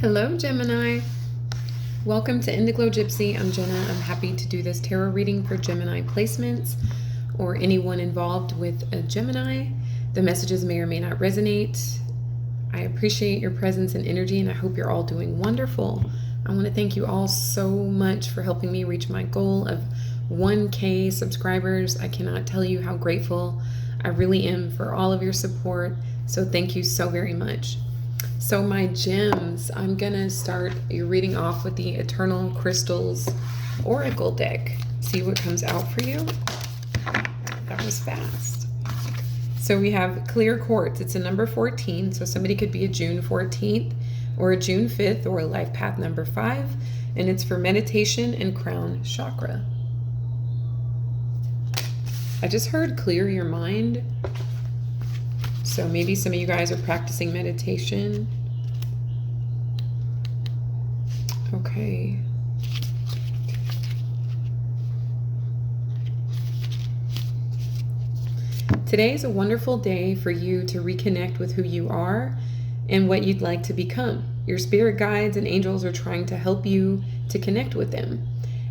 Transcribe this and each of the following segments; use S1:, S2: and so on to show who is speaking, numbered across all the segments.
S1: Hello, Gemini. Welcome to Indiglojypsy. I'm Jenna. I'm happy to do this tarot reading for Gemini placements or anyone involved with a Gemini. The messages may or may not resonate. I appreciate your presence and energy, and I hope you're all doing wonderful. I want to thank you all so much for helping me reach my goal of 1K subscribers. I cannot tell you how grateful I really am for all of your support. So thank you so very much. So my gems, I'm going to start your reading off with the Eternal Crystals Oracle deck. See what comes out for you. That was fast. So we have clear quartz. It's a number 14. So somebody could be a June 14th or a June 5th or a life path number 5. And it's for meditation and crown chakra. I just heard clear your mind. So maybe some of you guys are practicing meditation. Okay. Today is a wonderful day for you to reconnect with who you are and what you'd like to become. Your spirit guides and angels are trying to help you to connect with them.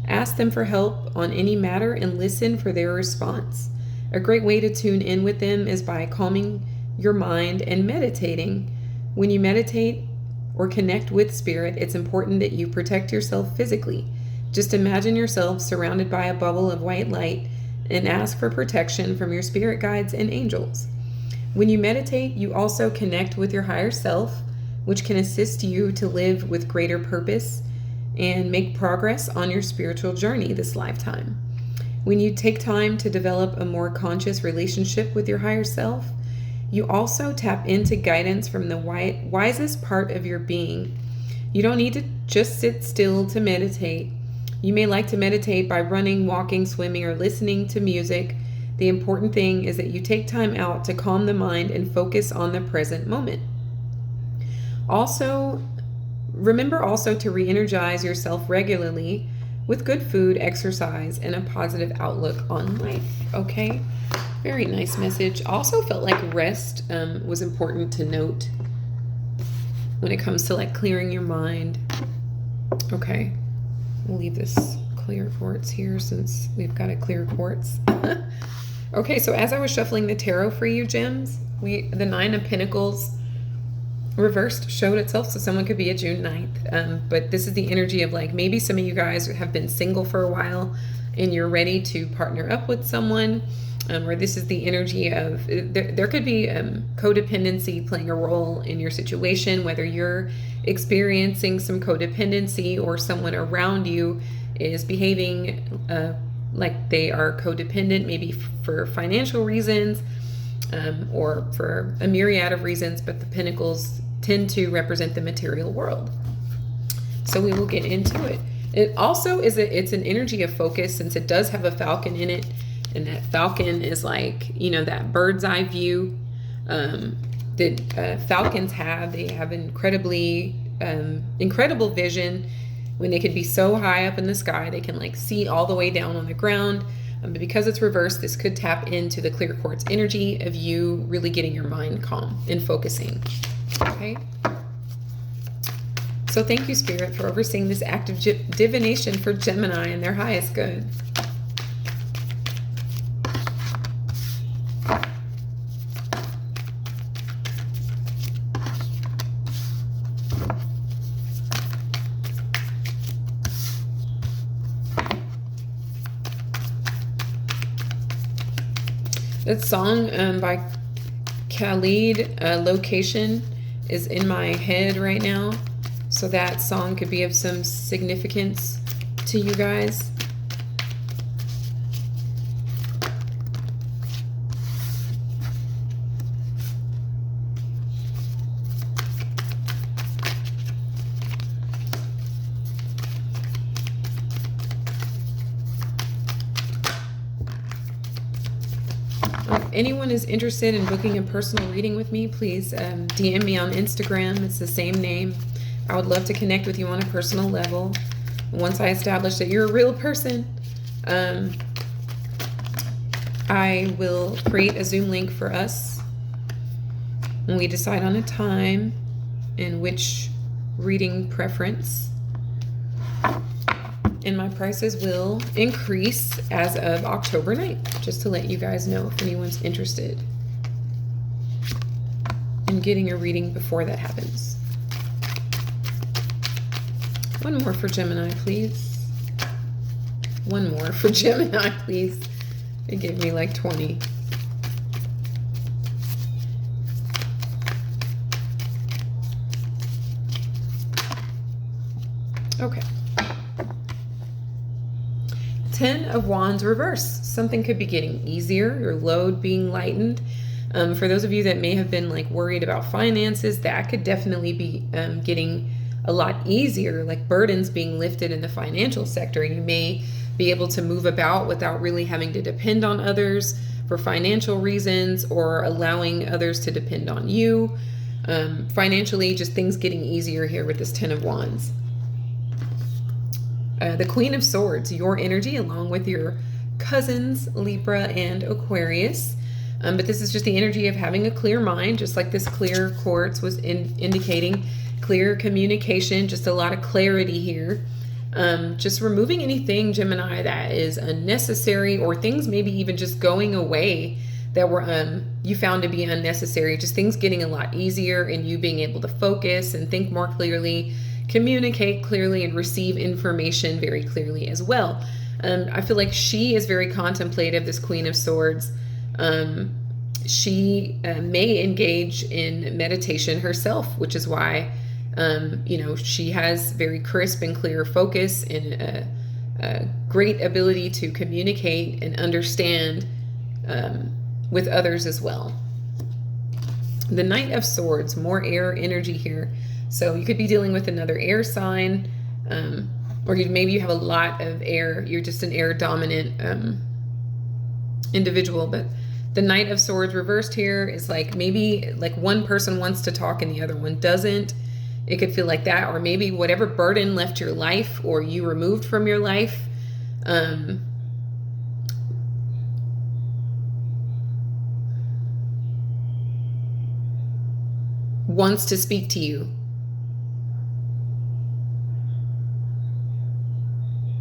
S1: Ask them for help on any matter and listen for their response. A great way to tune in with them is by calming your mind and meditating. When you meditate or connect with spirit, it's important that you protect yourself physically. Just imagine yourself surrounded by a bubble of white light and ask for protection from your spirit guides and angels. When you meditate, you also connect with your higher self, which can assist you to live with greater purpose and make progress on your spiritual journey this lifetime. When you take time to develop a more conscious relationship with your higher self, you also tap into guidance from the wisest part of your being. You don't need to just sit still to meditate. You may like to meditate by running, walking, swimming, or listening to music. The important thing is that you take time out to calm the mind and focus on the present moment. Also, remember also to re-energize yourself regularly with good food, exercise, and a positive outlook on life, okay? Very nice message. Also felt like rest was important to note when it comes to like clearing your mind. Okay, we'll leave this clear quartz here since we've got a clear quartz. Okay, so as I was shuffling the tarot for you, gems, the Nine of Pentacles reversed showed itself, so someone could be a June 9th. But this is the energy of like maybe some of you guys have been single for a while and you're ready to partner up with someone. Or this is the energy of, there could be codependency playing a role in your situation, whether you're experiencing some codependency or someone around you is behaving like they are codependent, maybe for financial reasons or for a myriad of reasons, but the pentacles tend to represent the material world. So we will get into it. It also is, it's an energy of focus since it does have a falcon in it. And that falcon is like, you know, that bird's eye view that falcons have. They have incredible vision. When they could be so high up in the sky, they can like see all the way down on the ground. But because it's reversed, this could tap into the clear quartz energy of you really getting your mind calm and focusing. Okay. So thank you, Spirit, for overseeing this act of divination for Gemini and their highest good. That song by Khalid, Location, is in my head right now. So that song could be of some significance to you guys. If anyone is interested in booking a personal reading with me, please DM me on Instagram. It's the same name. I would love to connect with you on a personal level. Once I establish that you're a real person, I will create a Zoom link for us when we decide on a time in which reading preference. And my prices will increase as of October 9th, just to let you guys know if anyone's interested in getting a reading before that happens. One more for Gemini, please. One more for Gemini, please. It gave me like 20. Okay. 10 of Wands reverse. Something could be getting easier, your load being lightened. For those of you that may have been like worried about finances, that could definitely be getting a lot easier, like burdens being lifted in the financial sector. You may be able to move about without really having to depend on others for financial reasons, or allowing others to depend on you. Financially, just things getting easier here with this 10 of Wands. The Queen of Swords, your energy along with your cousins, Libra and Aquarius. But this is just the energy of having a clear mind, just like this clear quartz was indicating. Clear communication, just a lot of clarity here. Just removing anything, Gemini, that is unnecessary, or things maybe even just going away that were you found to be unnecessary. Just things getting a lot easier, and you being able to focus and think more clearly, communicate clearly, and receive information very clearly as well. I feel like she is very contemplative, this Queen of Swords. She may engage in meditation herself, which is why, she has very crisp and clear focus, and a great ability to communicate and understand with others as well. The Knight of Swords, more air energy here. So you could be dealing with another air sign, or maybe you have a lot of air. You're just an air dominant individual. But the Knight of Swords reversed here is like maybe like one person wants to talk and the other one doesn't. It could feel like that, or maybe whatever burden left your life or you removed from your life, wants to speak to you.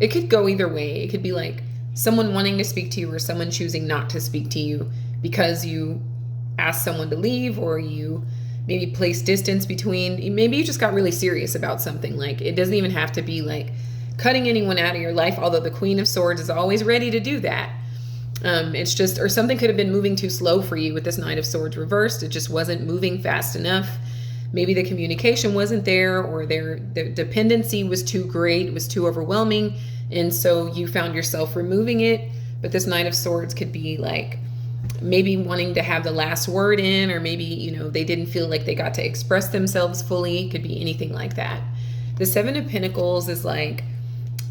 S1: It could go either way. It could be like someone wanting to speak to you, or someone choosing not to speak to you because you asked someone to leave, or you maybe place distance between. Maybe you just got really serious about something. Like, it doesn't even have to be like cutting anyone out of your life, although the Queen of Swords is always ready to do that. It's just, or something could have been moving too slow for you with this Knight of Swords reversed. It just wasn't moving fast enough. Maybe the communication wasn't there, or their dependency was too great, was too overwhelming, and so you found yourself removing it. But this Knight of Swords could be like maybe wanting to have the last word in, or maybe, they didn't feel like they got to express themselves fully. It could be anything like that. The Seven of Pentacles is like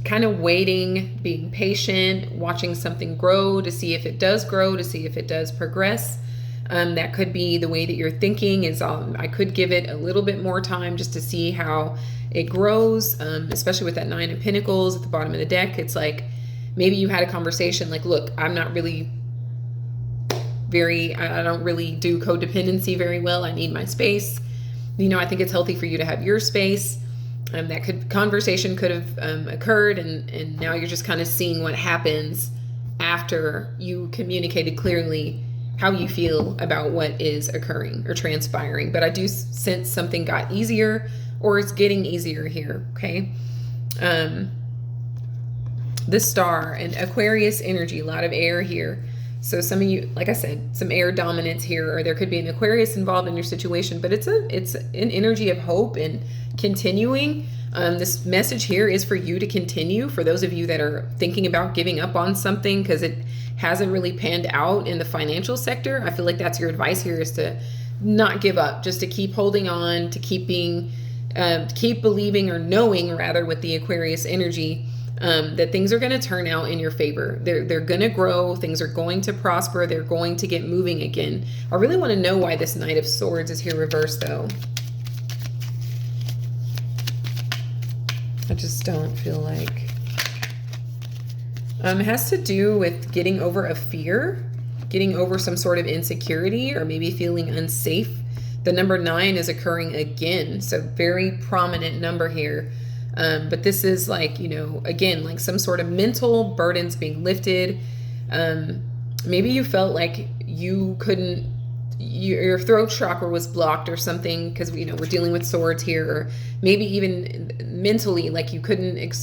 S1: kind of waiting, being patient, watching something grow to see if it does grow, to see if it does progress. That could be the way that you're thinking is, I could give it a little bit more time just to see how it grows, especially with that Nine of Pentacles at the bottom of the deck. It's like maybe you had a conversation like, look, I'm not really I don't really do codependency very well. I need my space. I think it's healthy for you to have your space. Conversation could have occurred, and now you're just kind of seeing what happens after you communicated clearly how you feel about what is occurring or transpiring. But I do sense something got easier, or it's getting easier here, okay? The Star and Aquarius energy, a lot of air here. So some of you, like I said, some air dominance here, or there could be an Aquarius involved in your situation, but it's an energy of hope and continuing. This message here is for you to continue. For those of you that are thinking about giving up on something because it hasn't really panned out in the financial sector, I feel like that's your advice here, is to not give up, just to keep holding on, to keep believing, or knowing rather, with the Aquarius energy, that things are going to turn out in your favor. They're going to grow. Things are going to prosper. They're going to get moving again. I really want to know why this Knight of Swords is here reversed, though. I just don't feel like... it has to do with getting over a fear, getting over some sort of insecurity, or maybe feeling unsafe. The number 9 is occurring again. So very prominent number here. But this is like, you know, again, like some sort of mental burdens being lifted. Maybe you felt like you couldn't, your throat chakra was blocked or something, because, you know, we're dealing with swords here. Or maybe even mentally, like you couldn't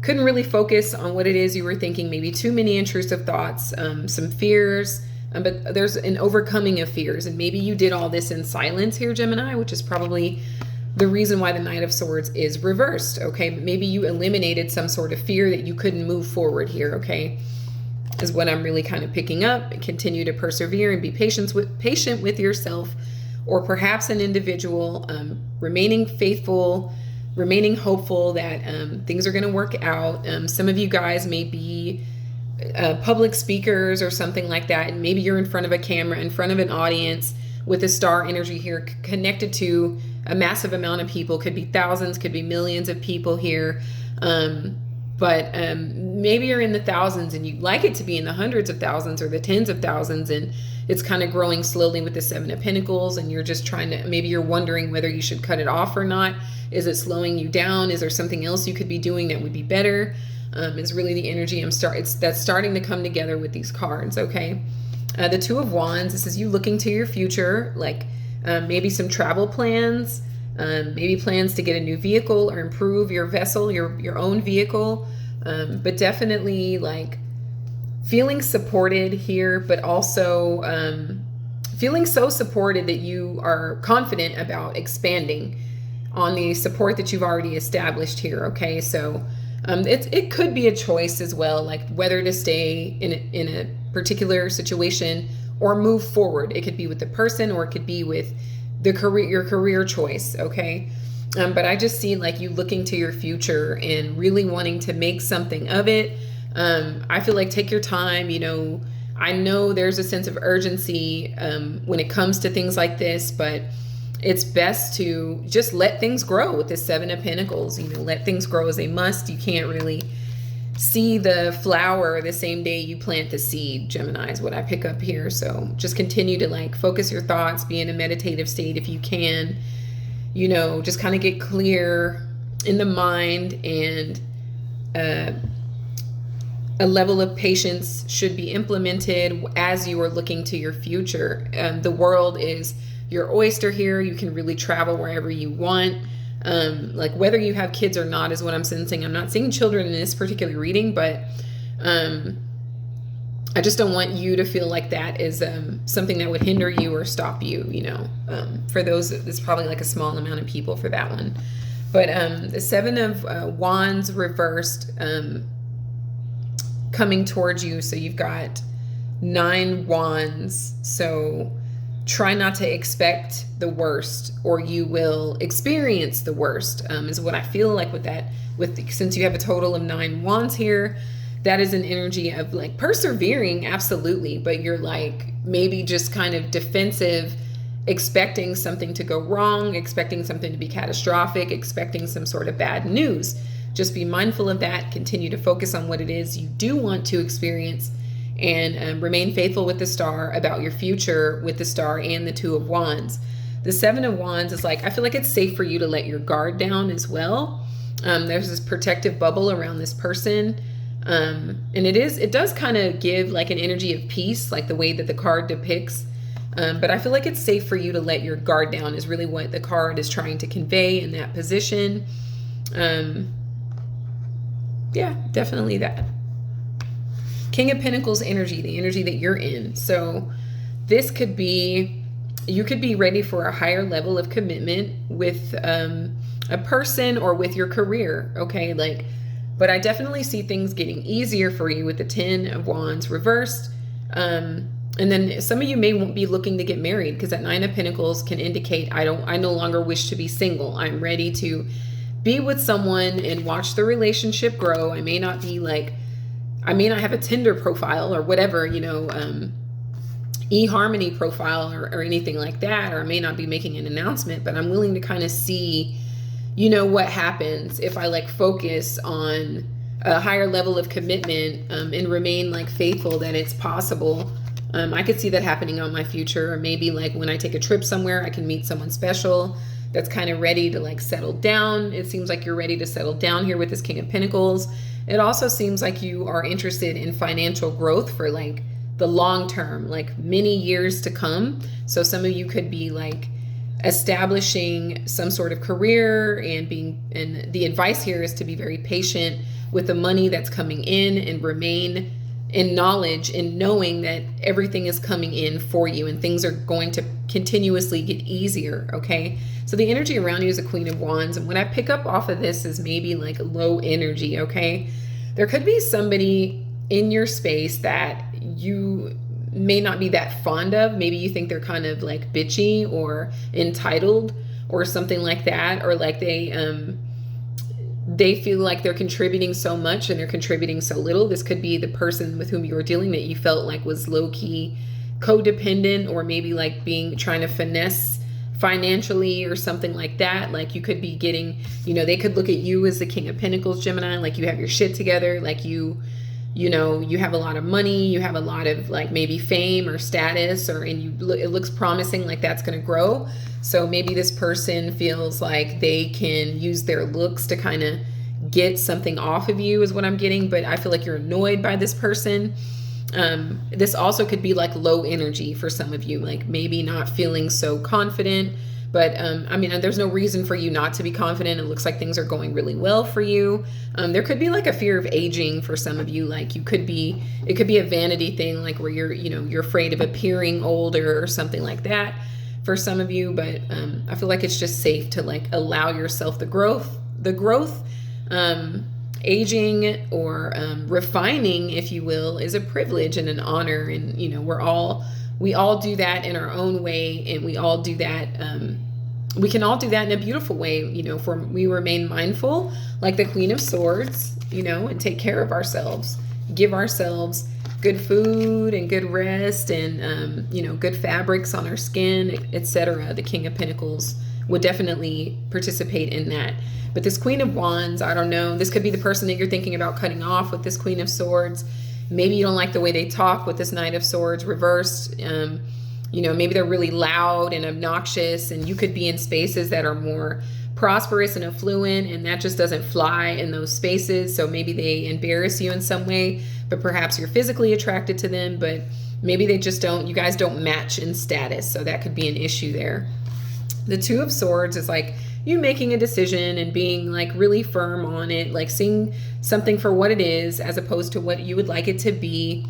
S1: really focus on what it is you were thinking. Maybe too many intrusive thoughts, some fears. But there's an overcoming of fears. And maybe you did all this in silence here, Gemini, which is probably the reason why the Knight of Swords is reversed, okay? Maybe you eliminated some sort of fear that you couldn't move forward here, okay? Is what I'm really kind of picking up. Continue to persevere and be patient with yourself, or perhaps an individual, remaining faithful, remaining hopeful that things are going to work out. Some of you guys may be public speakers or something like that, and maybe you're in front of a camera, in front of an audience, with the star energy here connected to a massive amount of people. Could be thousands, could be millions of people here. But maybe you're in the thousands and you'd like it to be in the hundreds of thousands or the tens of thousands, and it's kind of growing slowly with the 7 of Pentacles, and you're just trying to, maybe you're wondering whether you should cut it off or not. Is it slowing you down? Is there something else you could be doing that would be better? Is really the energy that's starting to come together with these cards, okay? The 2 of Wands, this is you looking to your future, like maybe some travel plans, maybe plans to get a new vehicle or improve your vessel, your own vehicle, but definitely like feeling supported here, but also feeling so supported that you are confident about expanding on the support that you've already established here, okay? So it could be a choice as well, like whether to stay in a particular situation or move forward. It could be with the person, or it could be with the your career choice, okay? But I just see like you looking to your future and really wanting to make something of it. I feel like take your time, you know. I know there's a sense of urgency when it comes to things like this, but it's best to just let things grow with the 7 of Pentacles. You know, let things grow as a must. You can't really see the flower the same day you plant the seed, Gemini, is what I pick up here. So just continue to like focus your thoughts, be in a meditative state if you can, you know, just kind of get clear in the mind, and a level of patience should be implemented as you are looking to your future. The world is your oyster here. You can really travel wherever you want. Like whether you have kids or not is what I'm sensing. I'm not seeing children in this particular reading, but I just don't want you to feel like that is something that would hinder you or stop you, you know. For those, it's probably like a small amount of people for that one. But the 7 of Wands reversed coming towards you. So you've got 9 wands. So try not to expect the worst, or you will experience the worst, is what I feel like with that. Since you have a total of 9 wands here, that is an energy of like persevering, absolutely, but you're like maybe just kind of defensive, expecting something to go wrong, expecting something to be catastrophic, expecting some sort of bad news. Just be mindful of that. Continue to focus on what it is you do want to experience, and remain faithful with the star about your future with the star and the 2 of Wands. The 7 of Wands is like, I feel like it's safe for you to let your guard down as well. There's this protective bubble around this person. And it does kind of give like an energy of peace, like the way that the card depicts. But I feel like it's safe for you to let your guard down is really what the card is trying to convey in that position. Yeah, definitely that. King of Pentacles energy, the energy that you're in. So this could be, you could be ready for a higher level of commitment with a person or with your career, okay? Like, but I definitely see things getting easier for you with the 10 of Wands reversed. And then some of you may be looking to get married, because that 9 of Pentacles can indicate I no longer wish to be single. I'm ready to be with someone and watch the relationship grow. I may not have a Tinder profile or whatever, you know, eHarmony profile or anything like that, or I may not be making an announcement, but I'm willing to kind of see, you know, what happens if I like focus on a higher level of commitment and remain like faithful that it's possible I could see that happening on my future, or maybe like when I take a trip somewhere, I can meet someone special that's kind of ready to like settle down. It seems like you're ready to settle down here with this King of Pentacles. It also seems like you are interested in financial growth for like the long term, like many years to come. So some of you could be like establishing some sort of career and the advice here is to be very patient with the money that's coming in and remain in knowledge and knowing that everything is coming in for you and things are going to continuously get easier. Okay. So the energy around you is a Queen of Wands. And what I pick up off of this is maybe like low energy. Okay. There could be somebody in your space that you may not be that fond of. Maybe you think they're kind of like bitchy or entitled or something like that. Or like they feel like they're contributing so much and they're contributing so little. This could be the person with whom you were dealing that you felt like was low-key codependent, or maybe like trying to finesse financially or something like that. Like you could be getting, they could look at you as the King of Pentacles, Gemini, like you have your shit together, like you have a lot of money, you have a lot of like maybe fame or status, it looks promising, like that's going to grow. So maybe this person feels like they can use their looks to kind of get something off of you is what I'm getting. But I feel like you're annoyed by this person. This also could be like low energy for some of you, like maybe not feeling so confident. But there's no reason for you not to be confident. It looks like things are going really well for you. There could be like a fear of aging for some of you. Like it could be a vanity thing, like where you're afraid of appearing older or something like that for some of you. But I feel like it's just safe to like allow yourself the growth, aging or refining, if you will, is a privilege and an honor. And, we all do that in our own way, and we all do that. We can all do that in a beautiful way, we remain mindful, like the Queen of Swords, and take care of ourselves, give ourselves good food and good rest and, good fabrics on our skin, etc. The King of Pentacles would definitely participate in that. But this Queen of Wands, I don't know, this could be the person that you're thinking about cutting off with this Queen of Swords. Maybe you don't like the way they talk with this Knight of Swords reversed. Maybe they're really loud and obnoxious, and you could be in spaces that are more prosperous and affluent, and that just doesn't fly in those spaces. So maybe they embarrass you in some way, but perhaps you're physically attracted to them, but maybe you guys don't match in status. So that could be an issue there. The Two of Swords is like you making a decision and being like really firm on it, like seeing something for what it is as opposed to what you would like it to be.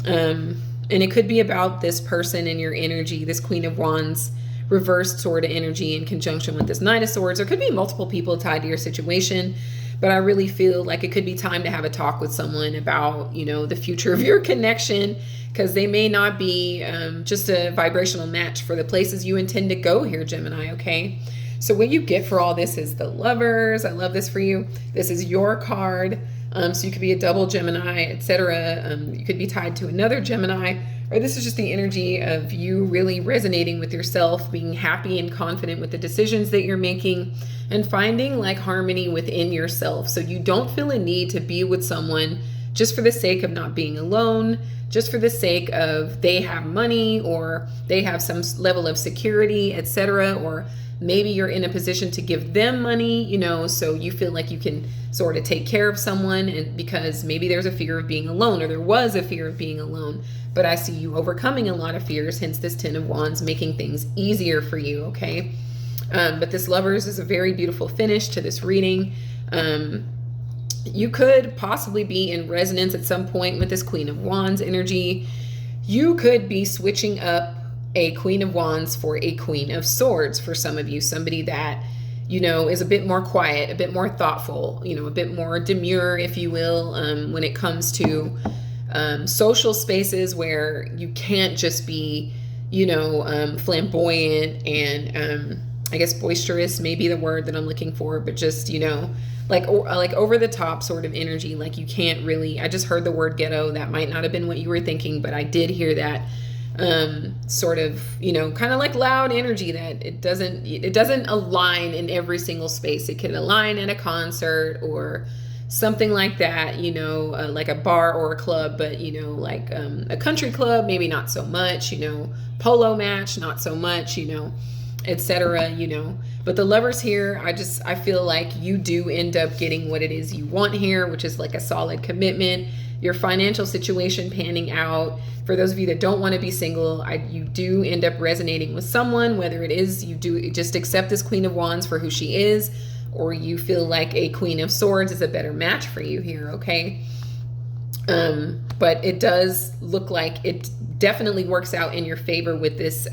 S1: And it could be about this person in your energy, this Queen of Wands reversed sort of energy in conjunction with this Knight of Swords. There could be multiple people tied to your situation, but I really feel like it could be time to have a talk with someone about, the future of your connection, because they may not be just a vibrational match for the places you intend to go here, Gemini, okay? So what you get for all this is the Lovers. I love this for you. This is your card. So you could be a double Gemini, etc. You could be tied to another Gemini, or this is just the energy of you really resonating with yourself, being happy and confident with the decisions that you're making, and finding like harmony within yourself. So you don't feel a need to be with someone just for the sake of not being alone, just for the sake of they have money or they have some level of security, etc. Or maybe you're in a position to give them money, so you feel like you can sort of take care of someone, and because maybe there's a fear of being alone, or there was a fear of being alone. But I see you overcoming a lot of fears, hence this Ten of Wands, making things easier for you, okay? But this Lovers is a very beautiful finish to this reading. You could possibly be in resonance at some point with this Queen of Wands energy. You could be switching up a Queen of Wands for a Queen of Swords for some of you, somebody that, is a bit more quiet, a bit more thoughtful, a bit more demure, if you will, when it comes to social spaces where you can't just be, flamboyant and I guess boisterous may be the word that I'm looking for, but just, like over the top sort of energy. Like you can't really, I just heard the word ghetto. That might not have been what you were thinking, but I did hear that. Sort of, kind of like loud energy that it doesn't align in every single space. It can align at a concert or something like that, you know, like a bar or a club, but, you know, like a country club, maybe not so much, you know, polo match, not so much, you know, etc., you know. But the Lovers here, I feel like you do end up getting what it is you want here, which is like a solid commitment, your financial situation panning out. For those of you that don't want to be single, you do end up resonating with someone, whether it is you do just accept this Queen of Wands for who she is, or you feel like a Queen of Swords is a better match for you here, okay? But it does look like it definitely works out in your favor with this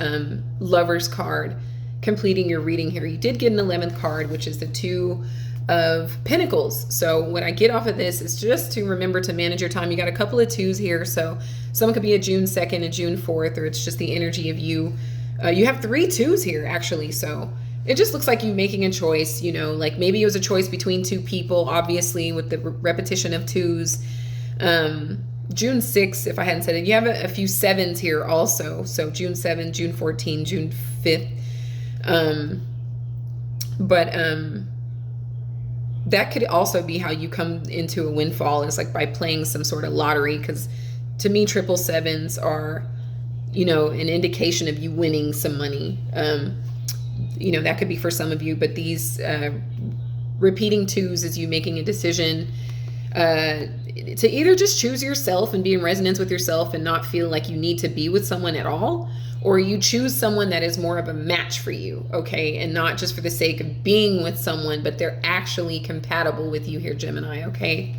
S1: Lovers card completing your reading here. You did get an 11th card, which is the Two of Pentacles. So what I get off of this is just to remember to manage your time. You got a couple of twos here, so someone could be a June 2nd, a June 4th, or it's just the energy of you. You have 3 twos here, actually, so it just looks like you making a choice, you know, like maybe it was a choice between 2 people, obviously, with the repetition of twos. June 6th, if I hadn't said it, you have a few 7s here also. So June 7, June 14, June 5th. That could also be how you come into a windfall, is like by playing some sort of lottery, because to me, 777s are, you know, an indication of you winning some money. You know, that could be for some of you, but these repeating twos is you making a decision to either just choose yourself and be in resonance with yourself and not feel like you need to be with someone at all, or you choose someone that is more of a match for you, okay? And not just for the sake of being with someone, but they're actually compatible with you here, Gemini, okay?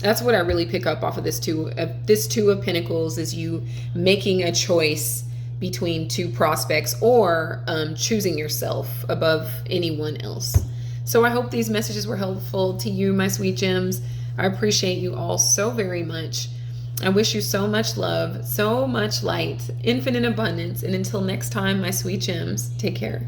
S1: That's what I really pick up off of this Two of Pentacles, is you making a choice between 2 prospects, or choosing yourself above anyone else. So I hope these messages were helpful to you, my sweet gems. I appreciate you all so very much. I wish you so much love, so much light, infinite abundance. And until next time, my sweet gems, take care.